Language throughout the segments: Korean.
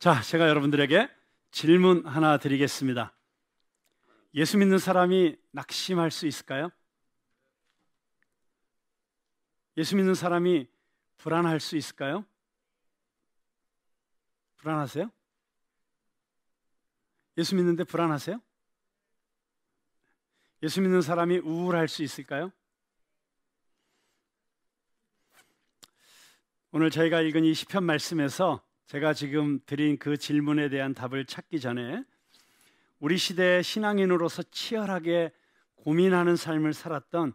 자, 제가 여러분들에게 질문 하나 드리겠습니다. 예수 믿는 사람이 낙심할 수 있을까요? 예수 믿는 사람이 불안할 수 있을까요? 불안하세요? 예수 믿는데 불안하세요? 예수 믿는 사람이 우울할 수 있을까요? 오늘 저희가 읽은 이 시편 말씀에서 제가 지금 드린 그 질문에 대한 답을 찾기 전에 우리 시대의 신앙인으로서 치열하게 고민하는 삶을 살았던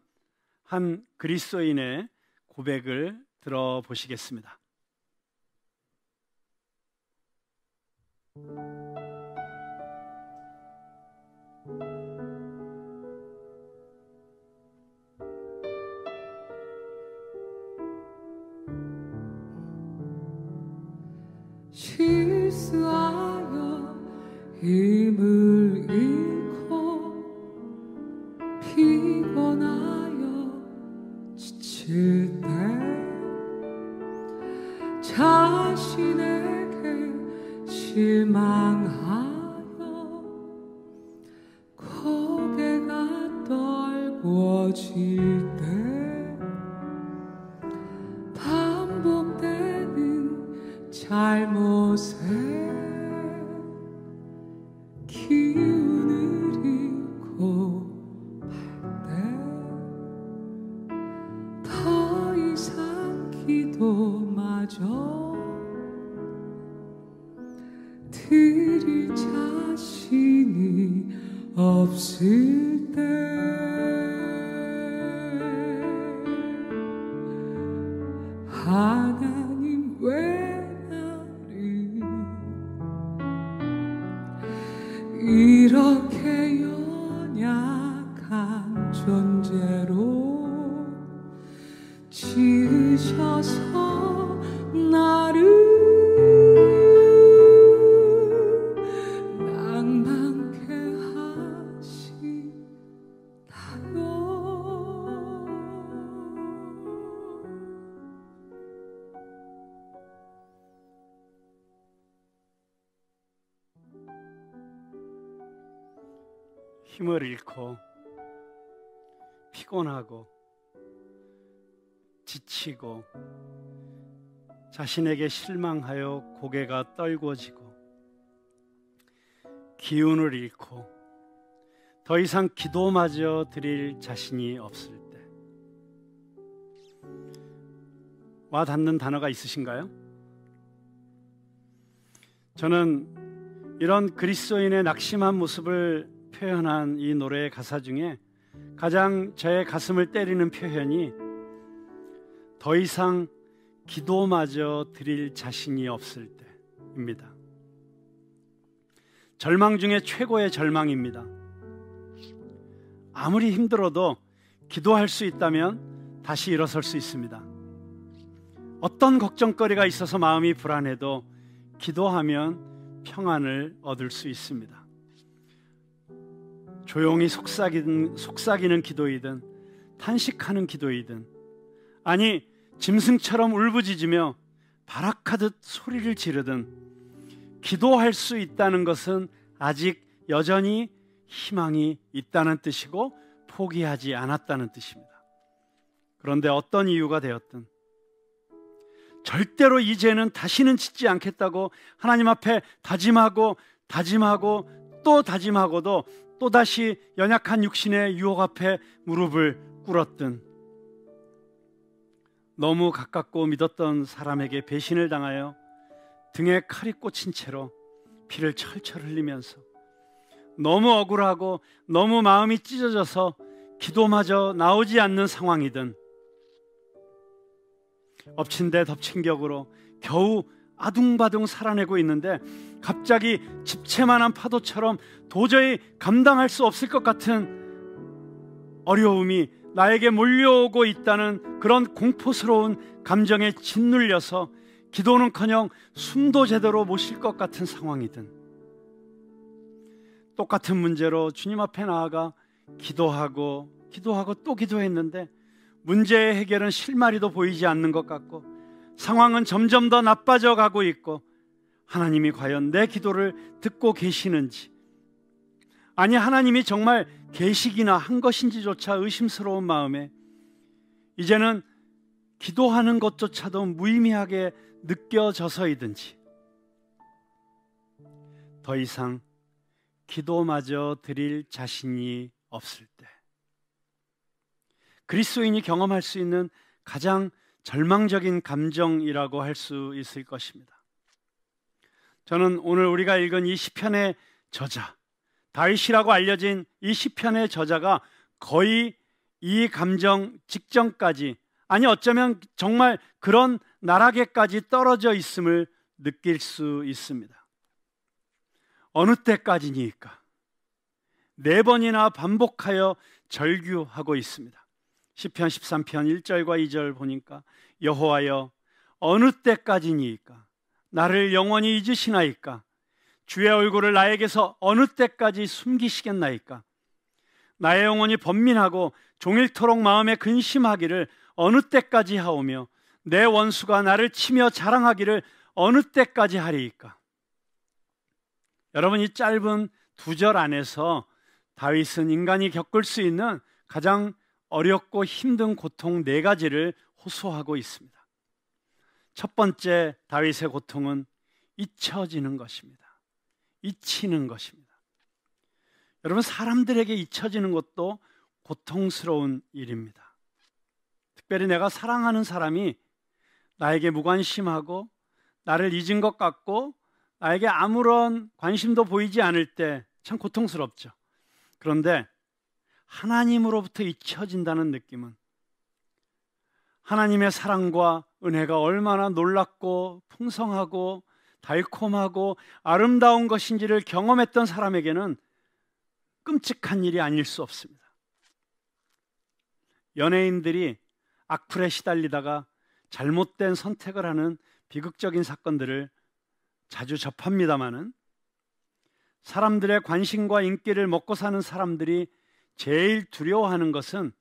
한 그리스도인의 고백을 들어보시겠습니다. 실수하여 힘을 잃고 피곤하여 지칠 때 자신에게 실망하여 고개가 떨궈질 때 반복되는 잘못에 기운을 잃고 할 때 더 이상 기도마저 드릴 자신이 없을 때 하나님 왜 나를 이렇게 연약한 존재로 지으셔서 나를 낭만케 하시나요? 힘을 잃고 피곤하고 지치고 자신에게 실망하여 고개가 떨궈지고 기운을 잃고 더 이상 기도마저 드릴 자신이 없을 때 와 닿는 단어가 있으신가요? 저는 이런 그리스도인의 낙심한 모습을 표현한 이 노래의 가사 중에 가장 저의 가슴을 때리는 표현이 더 이상 기도마저 드릴 자신이 없을 때입니다. 절망 중에 최고의 절망입니다. 아무리 힘들어도 기도할 수 있다면 다시 일어설 수 있습니다. 어떤 걱정거리가 있어서 마음이 불안해도 기도하면 평안을 얻을 수 있습니다. 조용히 속삭이는 기도이든 탄식하는 기도이든 아니 짐승처럼 울부짖으며 발악하듯 소리를 지르든 기도할 수 있다는 것은 아직 여전히 희망이 있다는 뜻이고 포기하지 않았다는 뜻입니다. 그런데 어떤 이유가 되었든 절대로 이제는 다시는 짓지 않겠다고 하나님 앞에 다짐하고 또 다짐하고도 또다시 연약한 육신의 유혹 앞에 무릎을 꿇었든 너무 가깝고 믿었던 사람에게 배신을 당하여 등에 칼이 꽂힌 채로 피를 철철 흘리면서 너무 억울하고 너무 마음이 찢어져서 기도마저 나오지 않는 상황이든 엎친 데 덮친 격으로 겨우 아둥바둥 살아내고 있는데 갑자기 집채만한 파도처럼 도저히 감당할 수 없을 것 같은 어려움이 나에게 몰려오고 있다는 그런 공포스러운 감정에 짓눌려서 기도는커녕 숨도 제대로 못 쉴 것 같은 상황이든 똑같은 문제로 주님 앞에 나아가 기도하고 또 기도했는데 문제의 해결은 실마리도 보이지 않는 것 같고 상황은 점점 더 나빠져 가고 있고 하나님이 과연 내 기도를 듣고 계시는지, 아니 하나님이 정말 계시기나 한 것인지조차 의심스러운 마음에 이제는 기도하는 것조차도 무의미하게 느껴져서이든지 더 이상 기도마저 드릴 자신이 없을 때, 그리스도인이 경험할 수 있는 가장 절망적인 감정이라고 할 수 있을 것입니다. 저는 오늘 우리가 읽은 이 시편의 저자, 다윗이라고 알려진 이 시편의 저자가 거의 이 감정 직전까지, 아니 어쩌면 정말 그런 나락에까지 떨어져 있음을 느낄 수 있습니다. 어느 때까지니까 4번이나 반복하여 절규하고 있습니다. 시편 13편 1절과 2절 보니까 여호와여 어느 때까지니까 나를 영원히 잊으시나이까? 주의 얼굴을 나에게서 어느 때까지 숨기시겠나이까? 나의 영혼이 번민하고 종일토록 마음에 근심하기를 어느 때까지 하오며 내 원수가 나를 치며 자랑하기를 어느 때까지 하리이까? 여러분, 이 짧은 2절 안에서 다윗은 인간이 겪을 수 있는 가장 어렵고 힘든 고통 4가지를 호소하고 있습니다. 첫 번째 다윗의 고통은 잊혀지는 것입니다. 잊히는 것입니다. 여러분, 사람들에게 잊혀지는 것도 고통스러운 일입니다. 특별히 내가 사랑하는 사람이 나에게 무관심하고 나를 잊은 것 같고 나에게 아무런 관심도 보이지 않을 때 참 고통스럽죠. 그런데 하나님으로부터 잊혀진다는 느낌은, 하나님의 사랑과 은혜가 얼마나 놀랍고 풍성하고 달콤하고 아름다운 것인지를 경험했던 사람에게는 끔찍한 일이 아닐 수 없습니다. 연예인들이 악플에 시달리다가 잘못된 선택을 하는 비극적인 사건들을 자주 접합니다마는, 사람들의 관심과 인기를 먹고 사는 사람들이 제일 두려워하는 것은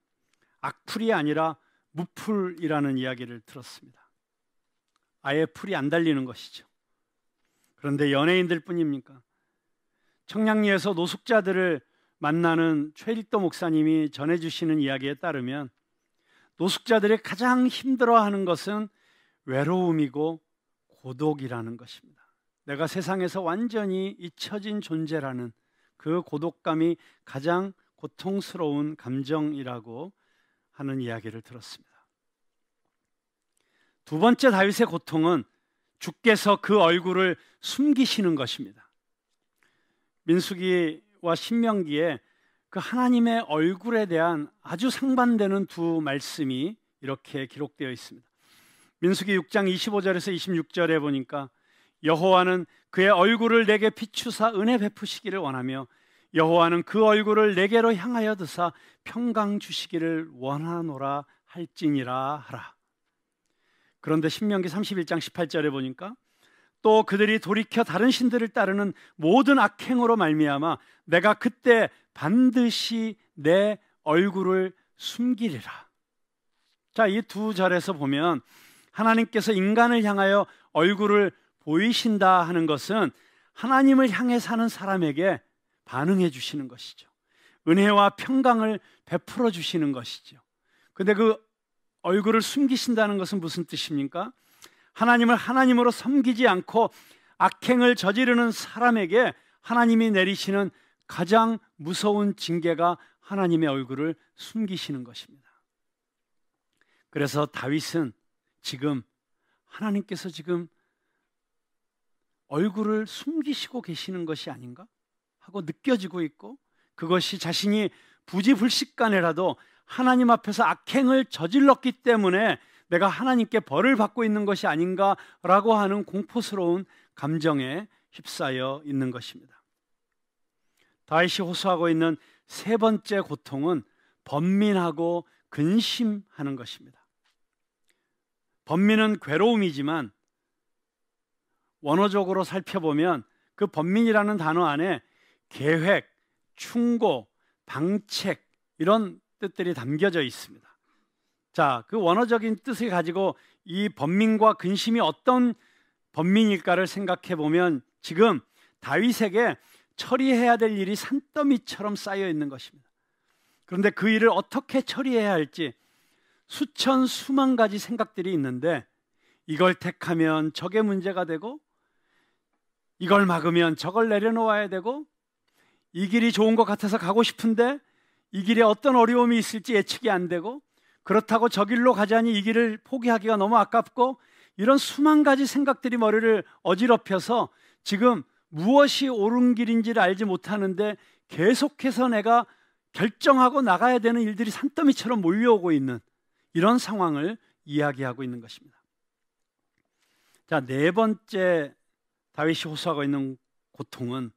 악플이 아니라 무풀이라는 이야기를 들었습니다. 아예 풀이 안 달리는 것이죠. 그런데 연예인들 뿐입니까? 청량리에서 노숙자들을 만나는 최일도 목사님이 전해주시는 이야기에 따르면 노숙자들이 가장 힘들어하는 것은 외로움이고 고독이라는 것입니다. 내가 세상에서 완전히 잊혀진 존재라는 그 고독감이 가장 고통스러운 감정이라고 하는 이야기를 들었습니다. 두 번째 다윗의 고통은 주께서 그 얼굴을 숨기시는 것입니다. 민수기와 신명기에 그 하나님의 얼굴에 대한 아주 상반되는 두 말씀이 이렇게 기록되어 있습니다. 민수기 6장 25절에서 26절에 보니까 여호와는 그의 얼굴을 내게 비추사 은혜 베푸시기를 원하며 여호와는 그 얼굴을 내게로 향하여 드사 평강 주시기를 원하노라 할지니라 하라. 그런데 신명기 31장 18절에 보니까 또 그들이 돌이켜 다른 신들을 따르는 모든 악행으로 말미암아 내가 그때 반드시 내 얼굴을 숨기리라. 자, 이 두 절에서 보면 하나님께서 인간을 향하여 얼굴을 보이신다 하는 것은 하나님을 향해 사는 사람에게 반응해 주시는 것이죠. 은혜와 평강을 베풀어 주시는 것이죠. 근데 그 얼굴을 숨기신다는 것은 무슨 뜻입니까? 하나님을 하나님으로 섬기지 않고 악행을 저지르는 사람에게 하나님이 내리시는 가장 무서운 징계가 하나님의 얼굴을 숨기시는 것입니다. 그래서 다윗은 지금 하나님께서 지금 얼굴을 숨기시고 계시는 것이 아닌가 하고 느껴지고 있고, 그것이 자신이 부지불식간에라도 하나님 앞에서 악행을 저질렀기 때문에 내가 하나님께 벌을 받고 있는 것이 아닌가라고 하는 공포스러운 감정에 휩싸여 있는 것입니다. 다윗이 호소하고 있는 세 번째 고통은 번민하고 근심하는 것입니다. 번민은 괴로움이지만 원어적으로 살펴보면 그 번민이라는 단어 안에 계획, 충고, 방책 이런 뜻들이 담겨져 있습니다. 자, 그 원어적인 뜻을 가지고 이 번민과 근심이 어떤 번민일까를 생각해 보면 지금 다윗에게 처리해야 될 일이 산더미처럼 쌓여 있는 것입니다. 그런데 그 일을 어떻게 처리해야 할지 수천 수만 가지 생각들이 있는데, 이걸 택하면 저게 문제가 되고, 이걸 막으면 저걸 내려놓아야 되고, 이 길이 좋은 것 같아서 가고 싶은데 이 길에 어떤 어려움이 있을지 예측이 안 되고, 그렇다고 저 길로 가자니 이 길을 포기하기가 너무 아깝고, 이런 수만 가지 생각들이 머리를 어지럽혀서 지금 무엇이 옳은 길인지를 알지 못하는데 계속해서 내가 결정하고 나가야 되는 일들이 산더미처럼 몰려오고 있는 이런 상황을 이야기하고 있는 것입니다. 자, 네 번째 다윗이 호소하고 있는 고통은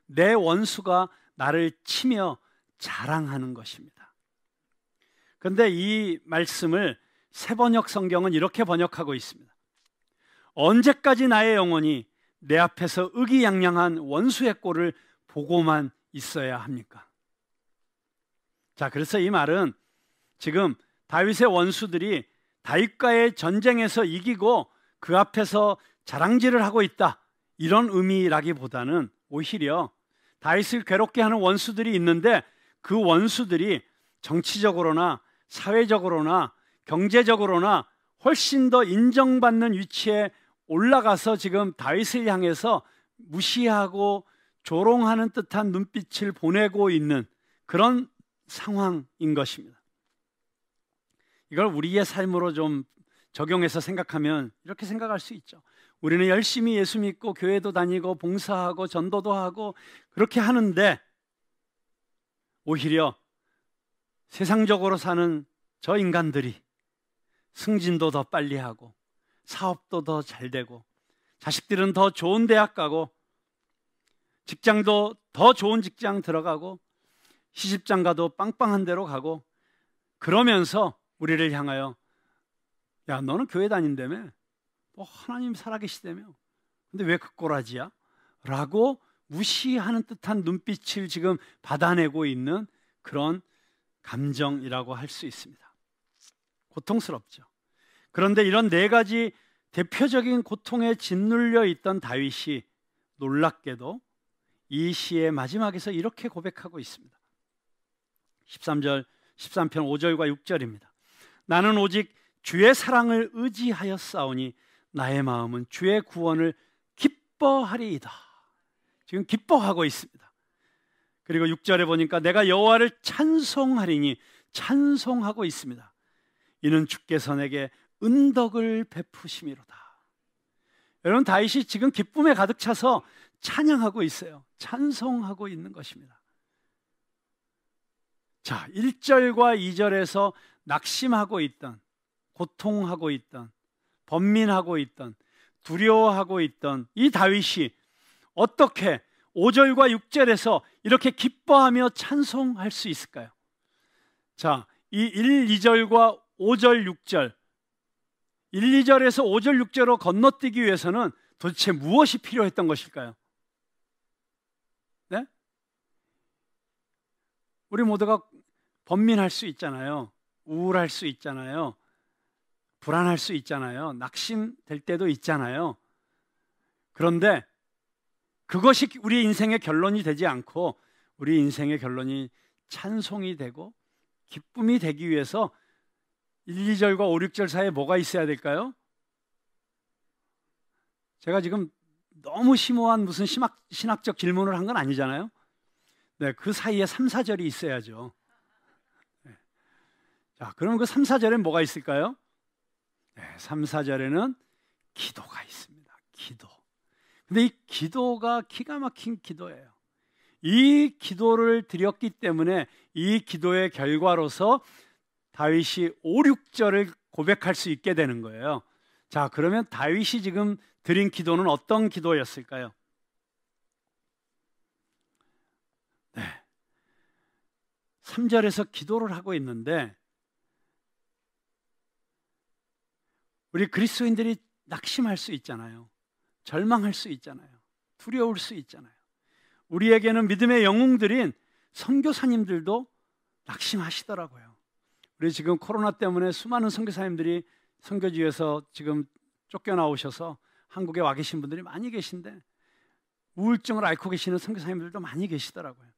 내 원수가 나를 치며 자랑하는 것입니다. 그런데 이 말씀을 새번역 성경은 이렇게 번역하고 있습니다. 언제까지 나의 영혼이 내 앞에서 의기양양한 원수의 꼴을 보고만 있어야 합니까? 자, 그래서 이 말은 지금 다윗의 원수들이 다윗과의 전쟁에서 이기고 그 앞에서 자랑질을 하고 있다, 이런 의미라기보다는 오히려 다윗을 괴롭게 하는 원수들이 있는데 그 원수들이 정치적으로나 사회적으로나 경제적으로나 훨씬 더 인정받는 위치에 올라가서 지금 다윗을 향해서 무시하고 조롱하는 듯한 눈빛을 보내고 있는 그런 상황인 것입니다. 이걸 우리의 삶으로 좀 적용해서 생각하면 이렇게 생각할 수 있죠. 우리는 열심히 예수 믿고 교회도 다니고 봉사하고 전도도 하고 그렇게 하는데 오히려 세상적으로 사는 저 인간들이 승진도 더 빨리 하고 사업도 더 잘 되고 자식들은 더 좋은 대학 가고 직장도 더 좋은 직장 들어가고 시집장가도 빵빵한 데로 가고, 그러면서 우리를 향하여 야, 너는 교회 다닌다며? 하나님 살아계시다며? 근데 왜 그 꼬라지야? 라고 무시하는 듯한 눈빛을 지금 받아내고 있는 그런 감정이라고 할 수 있습니다. 고통스럽죠. 그런데 이런 네 가지 대표적인 고통에 짓눌려 있던 다윗이 놀랍게도 이 시의 마지막에서 이렇게 고백하고 있습니다. 13편 5절과 6절입니다. 나는 오직 주의 사랑을 의지하였사오니 나의 마음은 주의 구원을 기뻐하리이다. 지금 기뻐하고 있습니다. 그리고 6절에 보니까 내가 여호와를 찬송하리니 찬송하고 있습니다. 이는 주께서 내게 은덕을 베푸심이로다. 여러분, 다윗이 지금 기쁨에 가득 차서 찬양하고 있어요. 찬송하고 있는 것입니다. 자, 1절과 2절에서 낙심하고 있던, 고통하고 있던, 번민하고 있던, 두려워하고 있던 이 다윗이 어떻게 5절과 6절에서 이렇게 기뻐하며 찬송할 수 있을까요? 자, 이 1, 2절과 5절, 6절, 1, 2절에서 5절, 6절로 건너뛰기 위해서는 도대체 무엇이 필요했던 것일까요? 네? 우리 모두가 번민할 수 있잖아요. 우울할 수 있잖아요. 불안할 수 있잖아요. 낙심될 때도 있잖아요. 그런데 그것이 우리 인생의 결론이 되지 않고 우리 인생의 결론이 찬송이 되고 기쁨이 되기 위해서 1, 2절과 5, 6절 사이에 뭐가 있어야 될까요? 제가 지금 너무 심오한 무슨 신학적 질문을 한 건 아니잖아요. 네, 그 사이에 3, 4절이 있어야죠. 네. 자, 그럼 그 3, 4절엔 뭐가 있을까요? 네, 3, 4절에는 기도가 있습니다. 기도. 근데 이 기도가 기가 막힌 기도예요. 이 기도를 드렸기 때문에 이 기도의 결과로서 다윗이 5, 6절을 고백할 수 있게 되는 거예요. 자, 그러면 다윗이 지금 드린 기도는 어떤 기도였을까요? 네, 3절에서 기도를 하고 있는데 우리 그리스도인들이 낙심할 수 있잖아요. 절망할 수 있잖아요. 두려울 수 있잖아요. 우리에게는 믿음의 영웅들인 선교사님들도 낙심하시더라고요. 우리 지금 코로나 때문에 수많은 선교사님들이 선교지에서 지금 쫓겨나오셔서 한국에 와 계신 분들이 많이 계신데 우울증을 앓고 계시는 선교사님들도 많이 계시더라고요.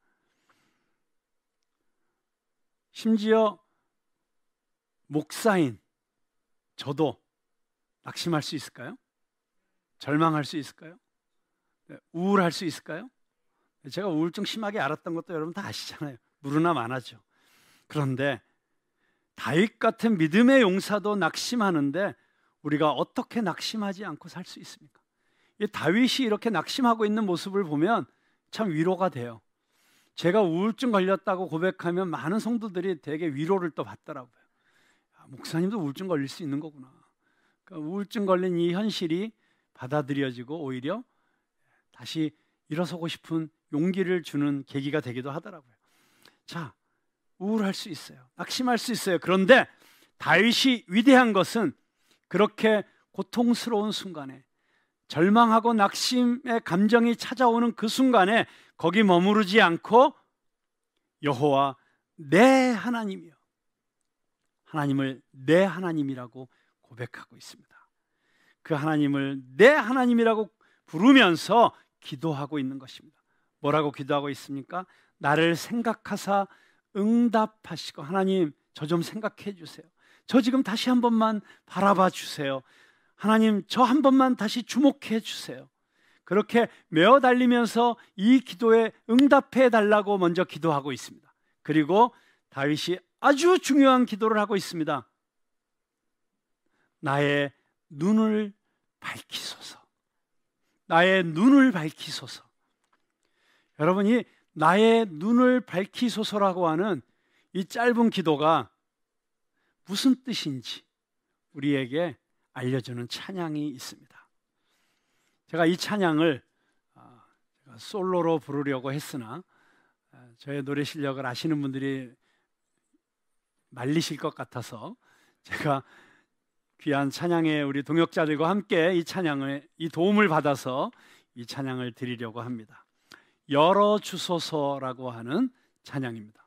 심지어 목사인 저도 낙심할 수 있을까요? 절망할 수 있을까요? 우울할 수 있을까요? 제가 우울증 심하게 앓았던 것도 여러분 다 아시잖아요. 무르나 많아죠. 그런데 다윗 같은 믿음의 용사도 낙심하는데 우리가 어떻게 낙심하지 않고 살 수 있습니까? 이 다윗이 이렇게 낙심하고 있는 모습을 보면 참 위로가 돼요. 제가 우울증 걸렸다고 고백하면 많은 성도들이 되게 위로를 또 받더라고요. 목사님도 우울증 걸릴 수 있는 거구나. 그러니까 우울증 걸린 이 현실이 받아들여지고 오히려 다시 일어서고 싶은 용기를 주는 계기가 되기도 하더라고요. 자, 우울할 수 있어요. 낙심할 수 있어요. 그런데 다윗이 위대한 것은 그렇게 고통스러운 순간에 절망하고 낙심의 감정이 찾아오는 그 순간에 거기 머무르지 않고 여호와 내 하나님이여, 하나님을 내 하나님이라고 고백하고 있습니다. 그 하나님을 내 하나님이라고 부르면서 기도하고 있는 것입니다. 뭐라고 기도하고 있습니까? 나를 생각하사 응답하시고, 하나님 저 좀 생각해 주세요. 저 지금 다시 한 번만 바라봐 주세요. 하나님 저 한 번만 다시 주목해 주세요. 그렇게 메어 달리면서 이 기도에 응답해 달라고 먼저 기도하고 있습니다. 그리고 다윗이 아주 중요한 기도를 하고 있습니다. 나의 눈을 밝히소서. 나의 눈을 밝히소서. 여러분이 나의 눈을 밝히소서라고 하는 이 짧은 기도가 무슨 뜻인지 우리에게 알려주는 찬양이 있습니다. 제가 이 찬양을 솔로로 부르려고 했으나 저의 노래 실력을 아시는 분들이 말리실 것 같아서 제가 귀한 찬양의 우리 동역자들과 함께 이 도움을 받아서 이 찬양을 드리려고 합니다. 열어주소서라고 하는 찬양입니다.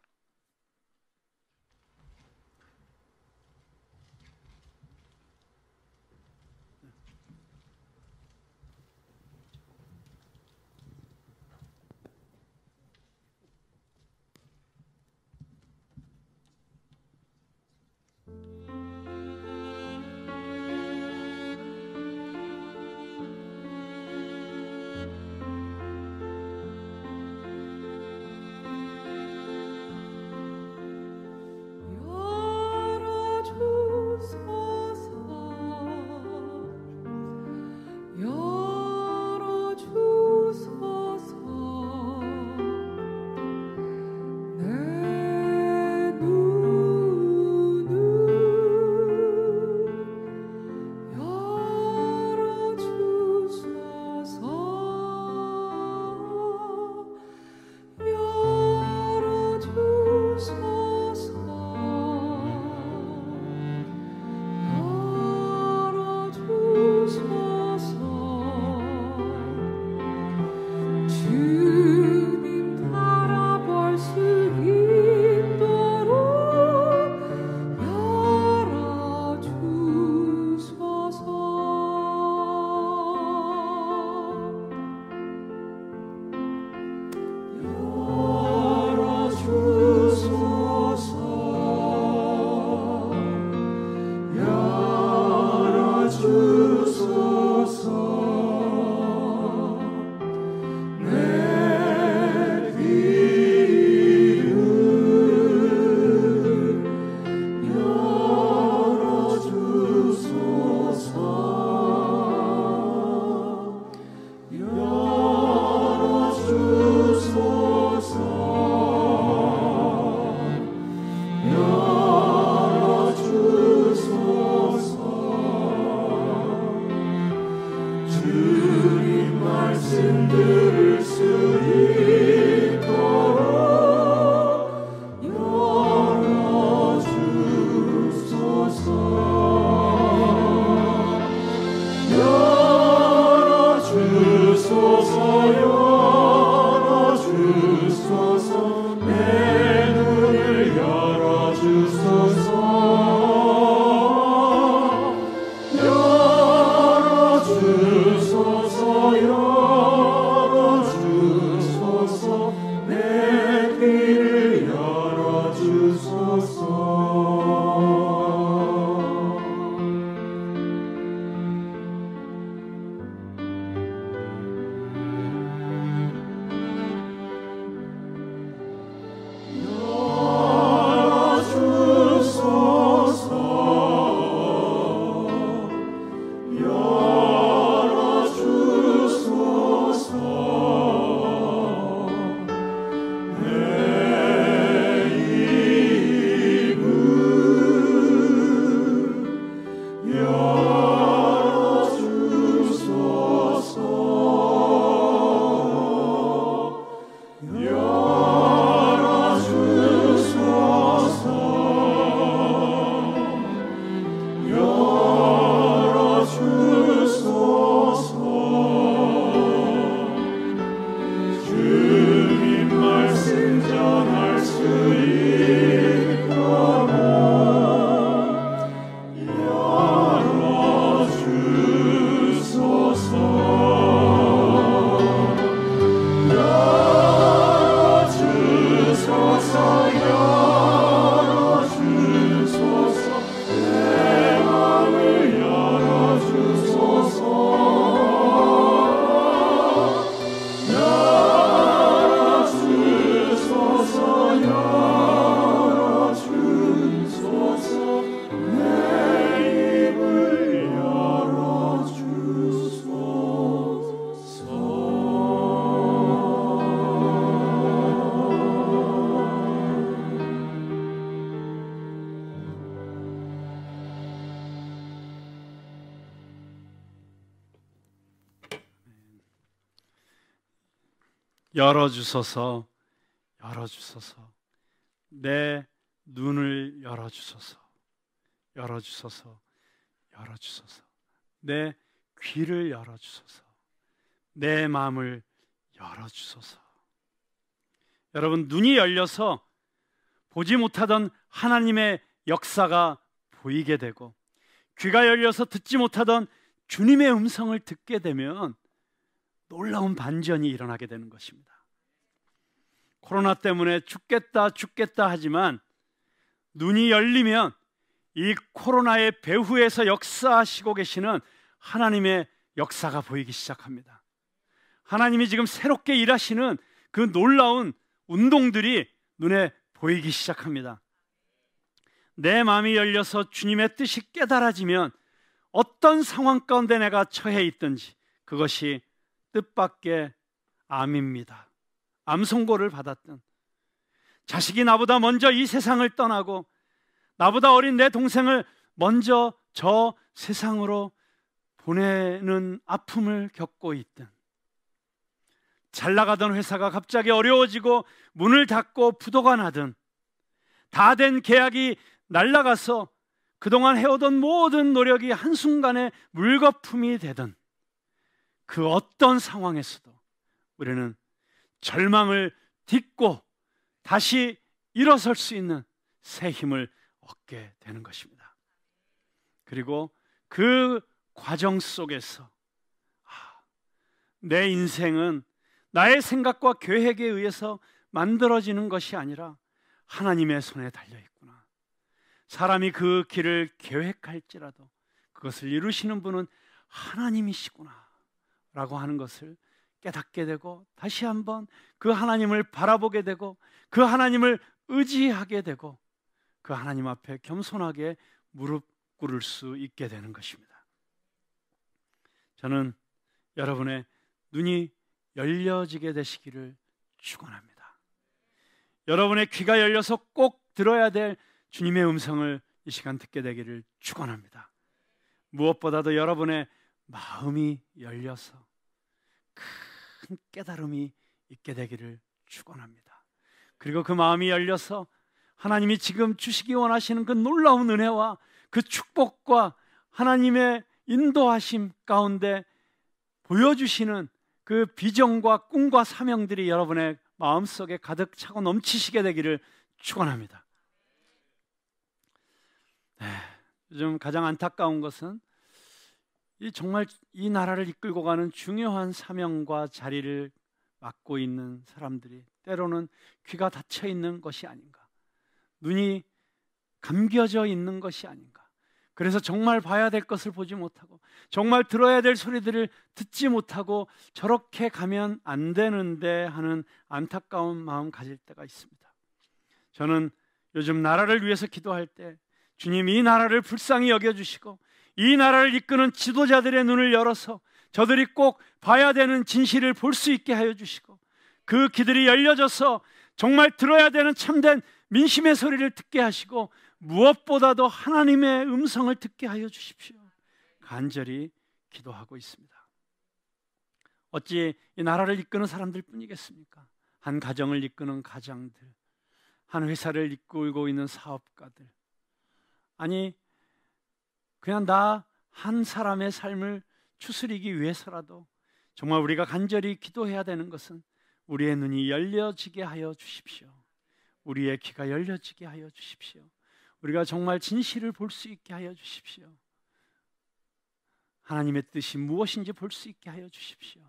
열어주소서, 열어주소서. 내 눈을 열어주소서, 열어주소서, 열어주소서. 내 귀를 열어주소서, 내 마음을 열어주소서. 여러분, 눈이 열려서 보지 못하던 하나님의 역사가 보이게 되고, 귀가 열려서 듣지 못하던 주님의 음성을 듣게 되면 놀라운 반전이 일어나게 되는 것입니다. 코로나 때문에 죽겠다 죽겠다 하지만 눈이 열리면 이 코로나의 배후에서 역사하시고 계시는 하나님의 역사가 보이기 시작합니다. 하나님이 지금 새롭게 일하시는 그 놀라운 운동들이 눈에 보이기 시작합니다. 내 마음이 열려서 주님의 뜻이 깨달아지면 어떤 상황 가운데 내가 처해 있든지 그것이 뜻밖의 암입니다. 암 선고를 받았던, 자식이 나보다 먼저 이 세상을 떠나고 나보다 어린 내 동생을 먼저 저 세상으로 보내는 아픔을 겪고 있던, 잘 나가던 회사가 갑자기 어려워지고 문을 닫고 부도가 나든, 다 된 계약이 날아가서 그동안 해오던 모든 노력이 한순간에 물거품이 되던 그 어떤 상황에서도 우리는 절망을 딛고 다시 일어설 수 있는 새 힘을 얻게 되는 것입니다. 그리고 그 과정 속에서 내 인생은 나의 생각과 계획에 의해서 만들어지는 것이 아니라 하나님의 손에 달려있구나. 사람이 그 길을 계획할지라도 그것을 이루시는 분은 하나님이시구나 라고 하는 것을 깨닫게 되고, 다시 한번 그 하나님을 바라보게 되고, 그 하나님을 의지하게 되고, 그 하나님 앞에 겸손하게 무릎 꿇을 수 있게 되는 것입니다. 저는 여러분의 눈이 열려지게 되시기를 축원합니다. 여러분의 귀가 열려서 꼭 들어야 될 주님의 음성을 이 시간 듣게 되기를 축원합니다. 무엇보다도 여러분의 마음이 열려서 큰 깨달음이 있게 되기를 축원합니다. 그리고 그 마음이 열려서 하나님이 지금 주시기 원하시는 그 놀라운 은혜와 그 축복과 하나님의 인도하심 가운데 보여주시는 그 비전과 꿈과 사명들이 여러분의 마음속에 가득 차고 넘치시게 되기를 축원합니다. 요즘 가장 안타까운 것은 정말 이 나라를 이끌고 가는 중요한 사명과 자리를 맡고 있는 사람들이 때로는 귀가 닫혀 있는 것이 아닌가, 눈이 감겨져 있는 것이 아닌가. 그래서 정말 봐야 될 것을 보지 못하고 정말 들어야 될 소리들을 듣지 못하고 저렇게 가면 안 되는데 하는 안타까운 마음 가질 때가 있습니다. 저는 요즘 나라를 위해서 기도할 때 주님, 이 나라를 불쌍히 여겨주시고 이 나라를 이끄는 지도자들의 눈을 열어서 저들이 꼭 봐야 되는 진실을 볼 수 있게 하여 주시고, 그 귀들이 열려져서 정말 들어야 되는 참된 민심의 소리를 듣게 하시고, 무엇보다도 하나님의 음성을 듣게 하여 주십시오. 간절히 기도하고 있습니다. 어찌 이 나라를 이끄는 사람들 뿐이겠습니까? 한 가정을 이끄는 가장들, 한 회사를 이끌고 있는 사업가들, 아니 그냥 나 한 사람의 삶을 추스리기 위해서라도 정말 우리가 간절히 기도해야 되는 것은 우리의 눈이 열려지게 하여 주십시오. 우리의 귀가 열려지게 하여 주십시오. 우리가 정말 진실을 볼 수 있게 하여 주십시오. 하나님의 뜻이 무엇인지 볼 수 있게 하여 주십시오.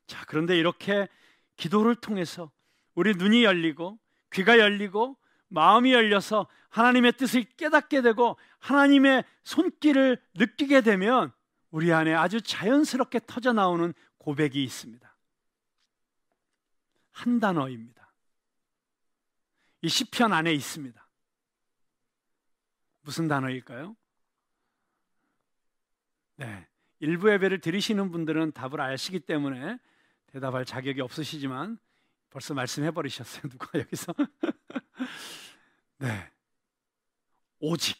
자, 그런데 이렇게 기도를 통해서 우리 눈이 열리고 귀가 열리고 마음이 열려서 하나님의 뜻을 깨닫게 되고 하나님의 손길을 느끼게 되면 우리 안에 아주 자연스럽게 터져나오는 고백이 있습니다. 한 단어입니다. 이 시편 안에 있습니다. 무슨 단어일까요? 네, 일부 예배를 드리시는 분들은 답을 아시기 때문에 대답할 자격이 없으시지만 벌써 말씀해 버리셨어요. 누가 여기서? 네, 오직.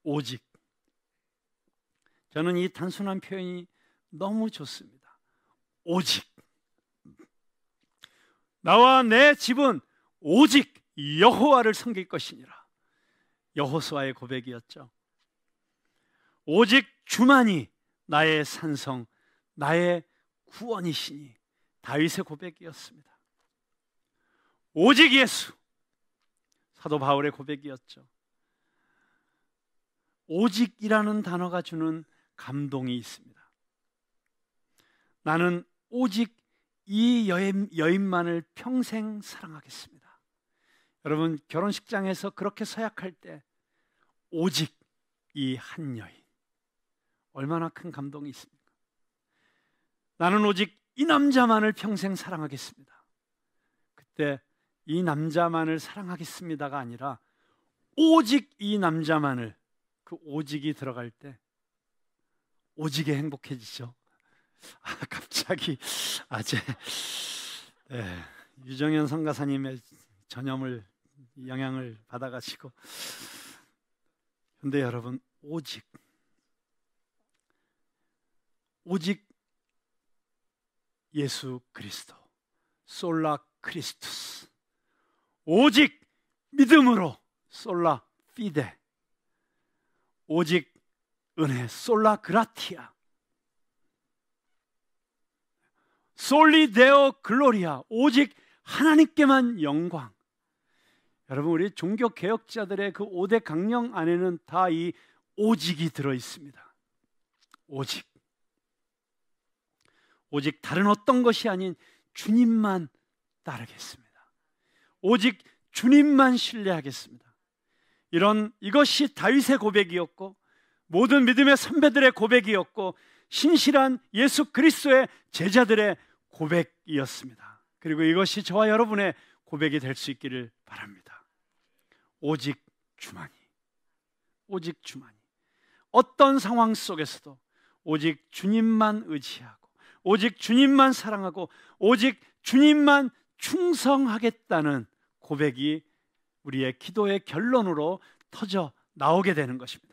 오직. 저는 이 단순한 표현이 너무 좋습니다. 오직, 나와 내 집은 오직 여호와를 섬길 것이니라. 여호수아의 고백이었죠. 오직 주만이 나의 산성, 나의 구원이시니, 다윗의 고백이었습니다. 오직 예수, 사도 바울의 고백이었죠. 오직이라는 단어가 주는 감동이 있습니다. 나는 오직 이 여인만을 평생 사랑하겠습니다. 여러분, 결혼식장에서 그렇게 서약할 때 오직 이 한 여인, 얼마나 큰 감동이 있습니까? 나는 오직 이 남자만을 평생 사랑하겠습니다. 그때 이 남자만을 사랑하겠습니다가 아니라 오직 이 남자만을, 그 오직이 들어갈 때 오직에 행복해지죠. 갑자기 유정현 선가사님의 전염을, 영향을 받아가지고. 근데 여러분, 오직 예수 그리스도, 솔라 크리스투스, 오직 믿음으로, 솔라 피데, 오직 은혜, 솔라 그라티아, 솔리 데오 글로리아, 오직 하나님께만 영광. 여러분, 우리 종교 개혁자들의 그 5대 강령 안에는 다 이 오직이 들어 있습니다. 오직 다른 어떤 것이 아닌 주님만 따르겠습니다. 오직 주님만 신뢰하겠습니다. 이것이 다윗의 고백이었고, 모든 믿음의 선배들의 고백이었고, 신실한 예수 그리스도의 제자들의 고백이었습니다. 그리고 이것이 저와 여러분의 고백이 될 수 있기를 바랍니다. 오직 주만이, 오직 주만이. 어떤 상황 속에서도 오직 주님만 의지하고, 오직 주님만 사랑하고, 오직 주님만 충성하겠다는 고백이 우리의 기도의 결론으로 터져 나오게 되는 것입니다.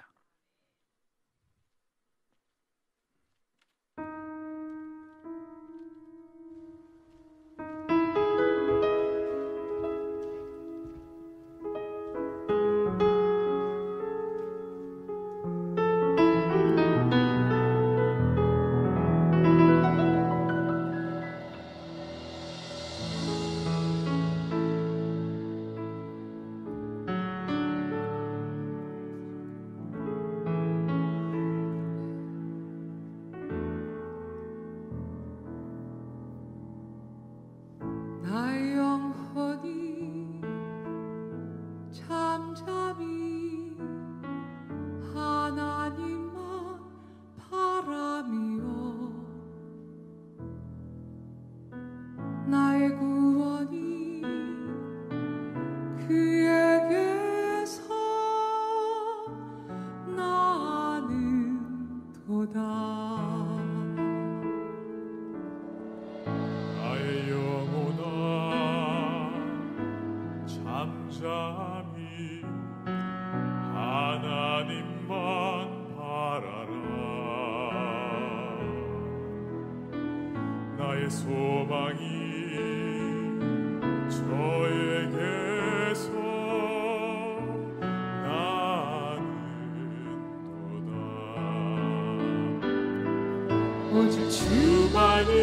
오직 주만이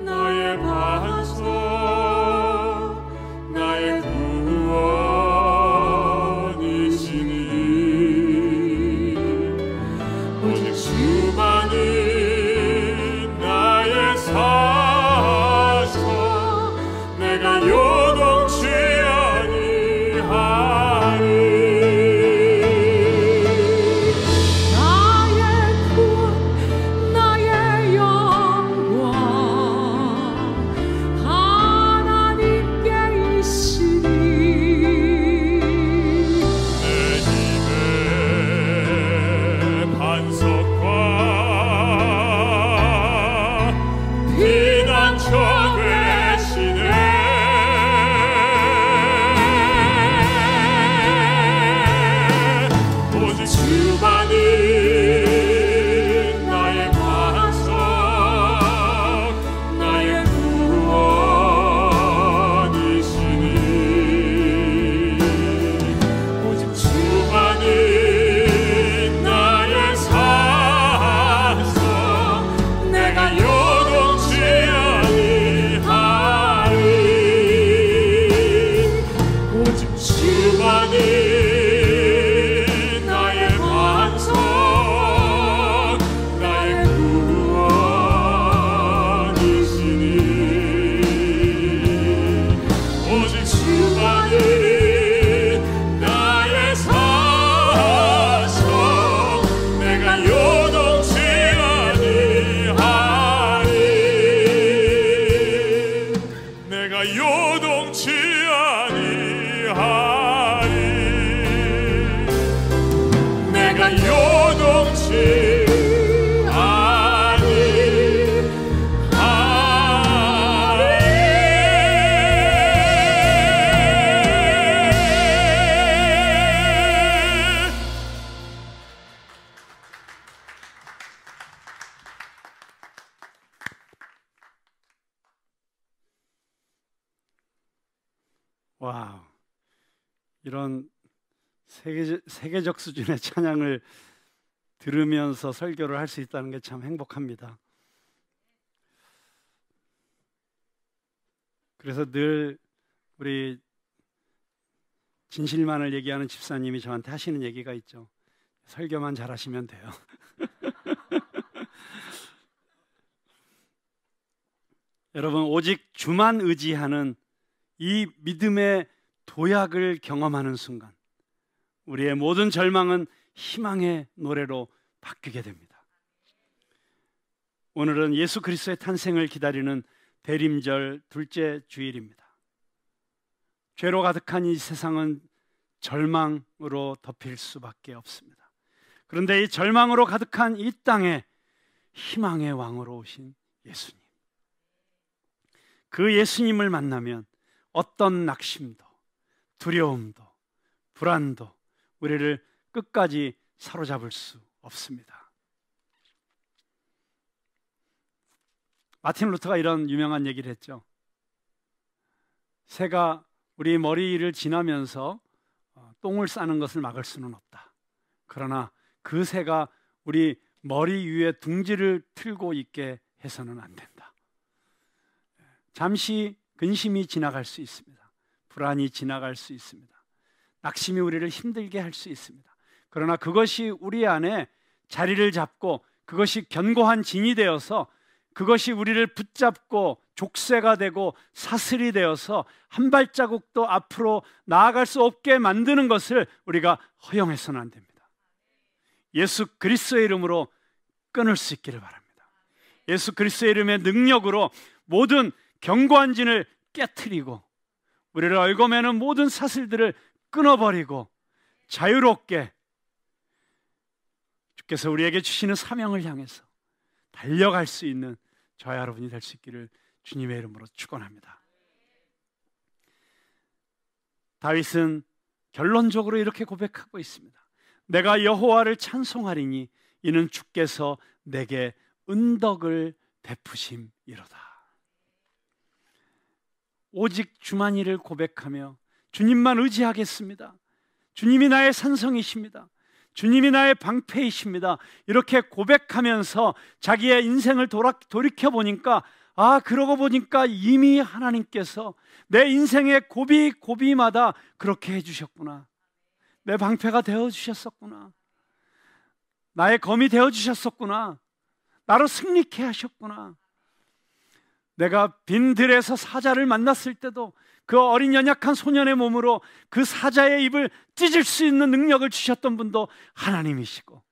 나의 반석, 나의 구원이시니 오직 주만이 나의 사서, 내가 요동치 아니하리. 나의 구원, 나의 영광, 요동치 아니하리. 내가 요동치 와우, 이런 세계적 수준의 찬양을 들으면서 설교를 할 수 있다는 게 참 행복합니다. 그래서 늘 우리 진실만을 얘기하는 집사님이 저한테 하시는 얘기가 있죠. 설교만 잘하시면 돼요. 여러분, 오직 주만 의지하는 이 믿음의 도약을 경험하는 순간 우리의 모든 절망은 희망의 노래로 바뀌게 됩니다. 오늘은 예수 그리스도의 탄생을 기다리는 대림절 둘째 주일입니다. 죄로 가득한 이 세상은 절망으로 덮일 수밖에 없습니다. 그런데 이 절망으로 가득한 이 땅에 희망의 왕으로 오신 예수님, 그 예수님을 만나면 어떤 낙심도, 두려움도, 불안도 우리를 끝까지 사로잡을 수 없습니다. 마틴 루터가 이런 유명한 얘기를 했죠. 새가 우리 머리를 지나면서 똥을 싸는 것을 막을 수는 없다. 그러나 그 새가 우리 머리 위에 둥지를 틀고 있게 해서는 안 된다. 잠시 근심이 지나갈 수 있습니다. 불안이 지나갈 수 있습니다. 낙심이 우리를 힘들게 할 수 있습니다. 그러나 그것이 우리 안에 자리를 잡고 그것이 견고한 진이 되어서 그것이 우리를 붙잡고 족쇄가 되고 사슬이 되어서 한 발자국도 앞으로 나아갈 수 없게 만드는 것을 우리가 허용해서는 안 됩니다. 예수 그리스도의 이름으로 끊을 수 있기를 바랍니다. 예수 그리스도의 이름의 능력으로 모든 견고한 진을 깨트리고 우리를 얽어매는 모든 사슬들을 끊어버리고 자유롭게 주께서 우리에게 주시는 사명을 향해서 달려갈 수 있는 저와 여러분이 될 수 있기를 주님의 이름으로 축원합니다. 다윗은 결론적으로 이렇게 고백하고 있습니다. 내가 여호와를 찬송하리니 이는 주께서 내게 은덕을 베푸심이로다. 오직 주만이를 고백하며 주님만 의지하겠습니다. 주님이 나의 산성이십니다. 주님이 나의 방패이십니다. 이렇게 고백하면서 자기의 인생을 돌이켜 보니까 그러고 보니까 이미 하나님께서 내 인생의 고비마다 그렇게 해주셨구나. 내 방패가 되어주셨었구나. 나의 검이 되어주셨었구나. 나로 승리케 하셨구나. 내가 빈 들에서 사자를 만났을 때도 그 어린 연약한 소년의 몸으로 그 사자의 입을 찢을 수 있는 능력을 주셨던 분도 하나님이시고,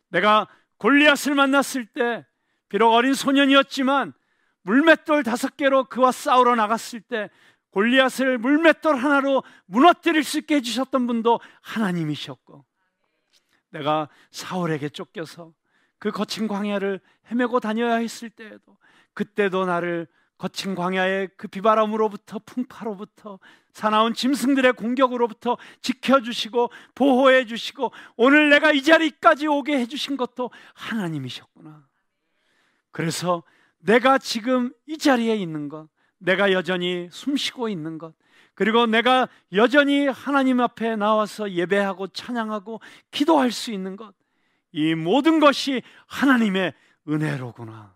내가 골리앗을 만났을 때 비록 어린 소년이었지만 물맷돌 5개로 그와 싸우러 나갔을 때 골리앗을 물맷돌 하나로 무너뜨릴 수 있게 해주셨던 분도 하나님이셨고, 내가 사울에게 쫓겨서 그 거친 광야를 헤매고 다녀야 했을 때에도 그때도 나를 거친 광야의 그 비바람으로부터 풍파로부터 사나운 짐승들의 공격으로부터 지켜주시고 보호해 주시고 오늘 내가 이 자리까지 오게 해주신 것도 하나님이셨구나. 그래서 내가 지금 이 자리에 있는 것, 내가 여전히 숨쉬고 있는 것, 그리고 내가 여전히 하나님 앞에 나와서 예배하고 찬양하고 기도할 수 있는 것, 이 모든 것이 하나님의 은혜로구나.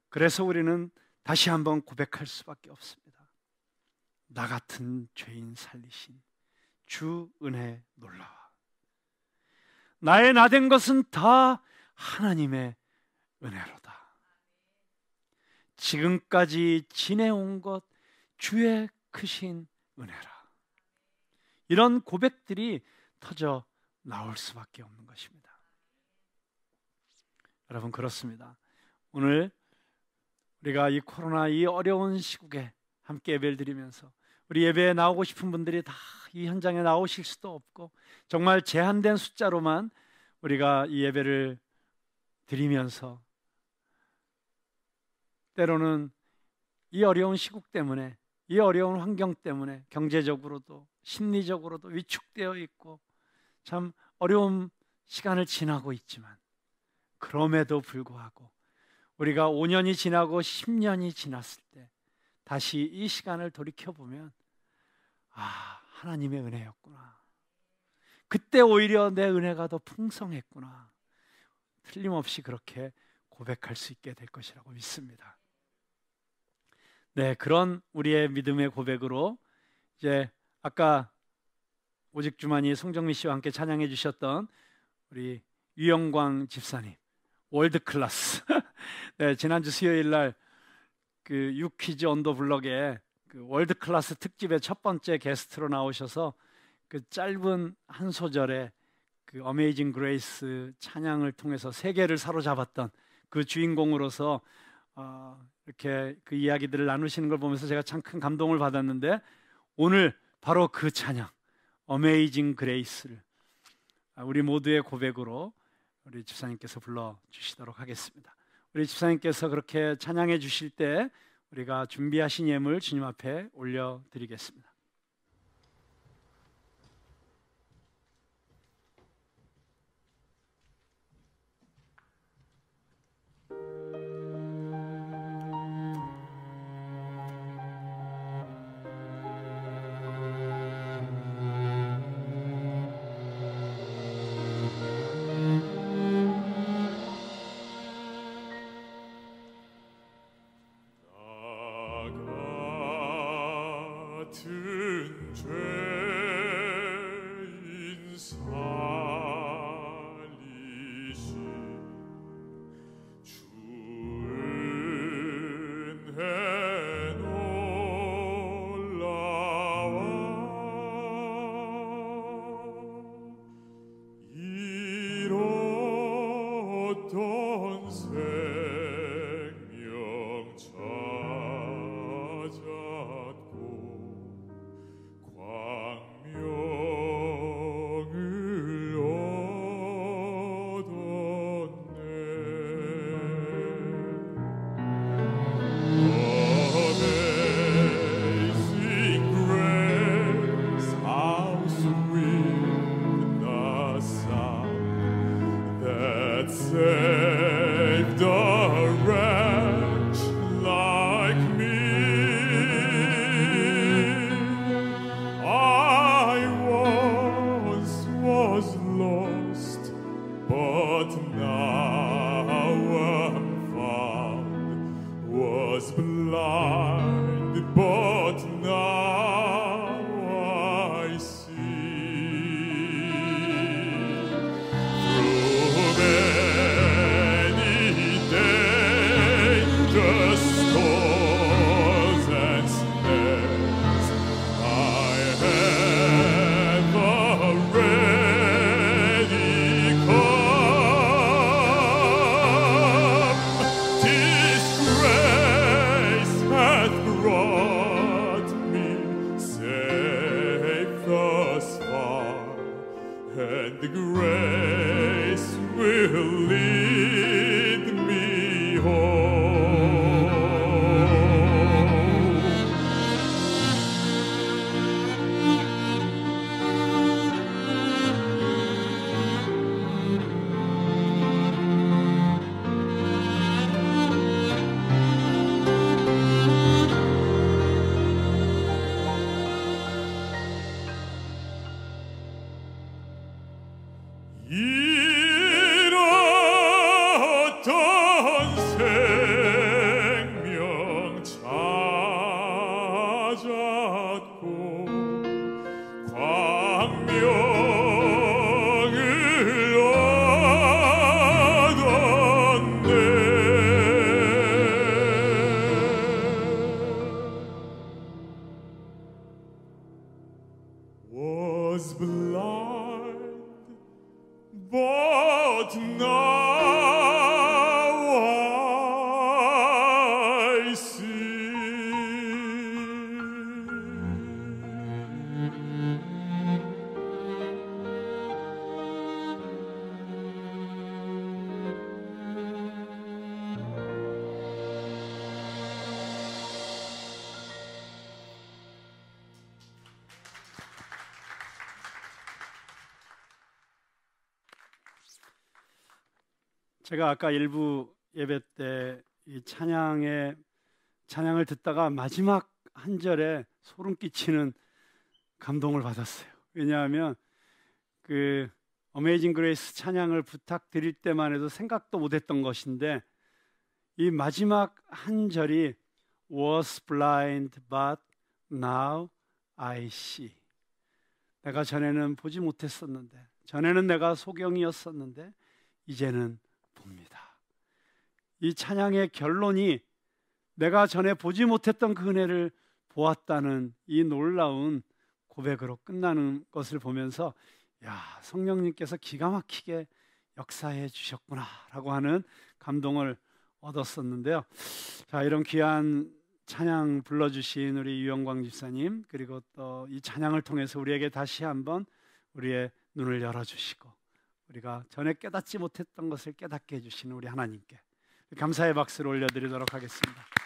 그래서 우리는 다시 한번 고백할 수밖에 없습니다. 나 같은 죄인 살리신 주 은혜 놀라워. 나의 나된 것은 다 하나님의 은혜로다. 지금까지 지내온 것 주의 크신 은혜라. 이런 고백들이 터져 나올 수밖에 없는 것입니다. 여러분, 그렇습니다. 오늘 우리가 이 코로나 이 어려운 시국에 함께 예배를 드리면서 우리 예배에 나오고 싶은 분들이 다 이 현장에 나오실 수도 없고 정말 제한된 숫자로만 우리가 이 예배를 드리면서 때로는 이 어려운 시국 때문에, 이 어려운 환경 때문에 경제적으로도 심리적으로도 위축되어 있고 참 어려운 시간을 지나고 있지만, 그럼에도 불구하고 우리가 5년이 지나고 10년이 지났을 때 다시 이 시간을 돌이켜보면 하나님의 은혜였구나, 그때 오히려 내 은혜가 더 풍성했구나, 틀림없이 그렇게 고백할 수 있게 될 것이라고 믿습니다. 네, 그런 우리의 믿음의 고백으로 이제 아까 오직 주만이 송정미 씨와 함께 찬양해 주셨던 우리 유영광 집사님, 월드 클래스. 네, 지난주 수요일 날 그 유퀴즈 온 더 블럭에 그 월드 클래스 특집의 첫 번째 게스트로 나오셔서 그 짧은 한 소절에 그 어메이징 그레이스 찬양을 통해서 세계를 사로잡았던 그 주인공으로서 이렇게 그 이야기들을 나누시는 걸 보면서 제가 참 큰 감동을 받았는데, 오늘 바로 그 찬양 어메이징 그레이스를 우리 모두의 고백으로 우리 집사님께서 불러주시도록 하겠습니다. 우리 집사님께서 그렇게 찬양해 주실 때 우리가 준비하신 예물 주님 앞에 올려드리겠습니다. 같은 죄인 살리신 주 은혜 놀라워 잃었던 생명 찾았고 광명을 얻었네. Amazing grace, how sweet the sound that saved a wretch like me. I once was lost, but now I'm found. Was blind, but now I see. Through many dangerous storms and snares, I have already come. This grace hath brought me safe thus far, and the grace will lead me home. 제가 아까 일부 예배 때 이 찬양을 듣다가 마지막 한 절에 소름 끼치는 감동을 받았어요. 왜냐하면 그 어메이징 그레이스 찬양을 부탁드릴 때만 해도 생각도 못했던 것인데 이 마지막 한 절이 was blind but now I see. 내가 전에는 보지 못했었는데, 전에는 내가 소경이었었는데 이제는 봅니다. 이 찬양의 결론이 내가 전에 보지 못했던 그 은혜를 보았다는 이 놀라운 고백으로 끝나는 것을 보면서 야, 성령님께서 기가 막히게 역사해 주셨구나 라고 하는 감동을 얻었었는데요. 자, 이런 귀한 찬양 불러주신 우리 유영광 집사님, 그리고 또 이 찬양을 통해서 우리에게 다시 한번 우리의 눈을 열어주시고 우리가 전에 깨닫지 못했던 것을 깨닫게 해주시는 우리 하나님께 감사의 박수를 올려드리도록 하겠습니다.